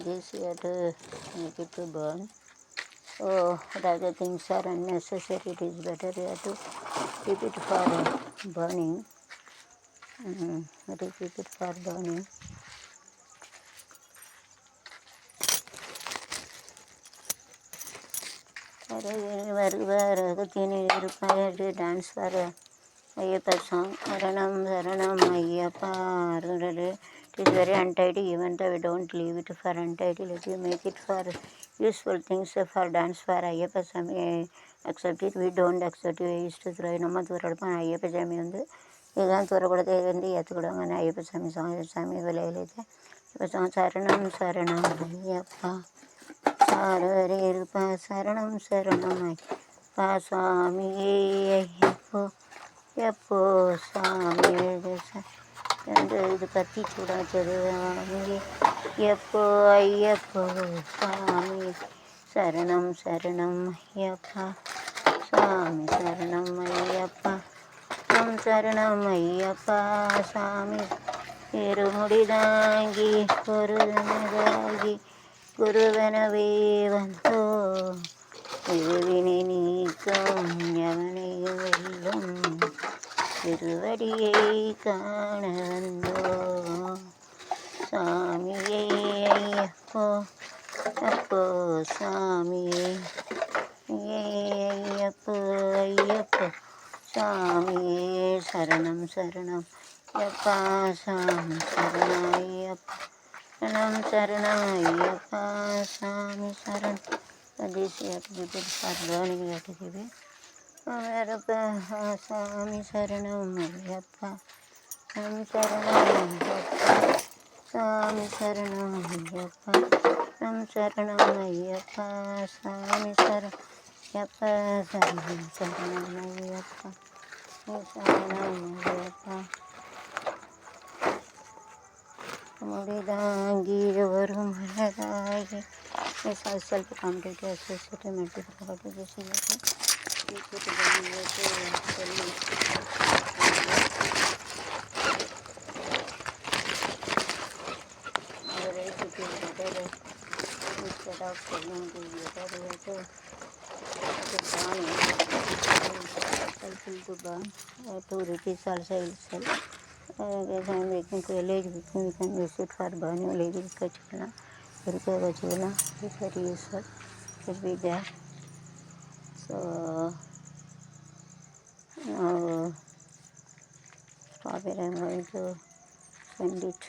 this you have to make it to burn. So what other things are unnecessary, it is better you have to keep it for burning. Let us keep it for burning. Dance for Ayyappa song. Saranam Saranam Ayyappa. It is very untidy, even though we don't leave it for untidy. Let you make it for useful things for dance for Ayyappa Swami. Accept it, we don't accept it. We used to throw நம்ம தூரடுப்பான் ஐயப்ப சாமி இதுதான் தூரக்கூடாது ஏற்றுக்கூடாங்க ஐயப்ப சாமி சாமி விலையிலே இப்போ சரணம் சரணம் ஐயப்பா சாரவரே இருப்பா சரணம் சரணம் ஐயப்பா சாமியே ஐயப்போ எப்போ சாமி இது கத்தி சூடாச்சது சாமி எப்போ ஐயப்போ சாமி சரணம் சரணம் ஐயப்பா சாமி சரணம் ஐயப்பா சரணம் ஐயப்பா சாமி இருமுடிதாங்கி பொருளாகி குருவனவே வந்தோ திருவினை நீக்கும் யவனையும் வெல்லும் திருவடியை காண வந்தோ சாமியே ஐயப்போ அப்போ சாமியே ஐயப்போ ஐயப்போ சாமியே சரணம் சரணம் ஐயப்பா சாமி சரணம் ஐயப்பா சரணம் சரணம் ஐயப்பா சாமி சரணம். This you have to keep it for burning, you have to keep it. சாமி சரணம் ஐயப்பா சாமி சரணம் ஐயப்பா சாமி சரணம் ஐயப்பா சாமி சரணம் ஐயப்பா சாமி சரணம் ஐயப்பா சரணம் சரணம் ஐயப்பா சரணம் ஐயப்பா முடிதாங்கி ஒரு மலராகி ಸ್ವಲ್ಪ competitive associate medical instead of telling the better we have to burn 2 rupees also will sell. As I am making village we can use it for burning village kachana kachana it's very useful, will be there. So now stop it, I am going to send it.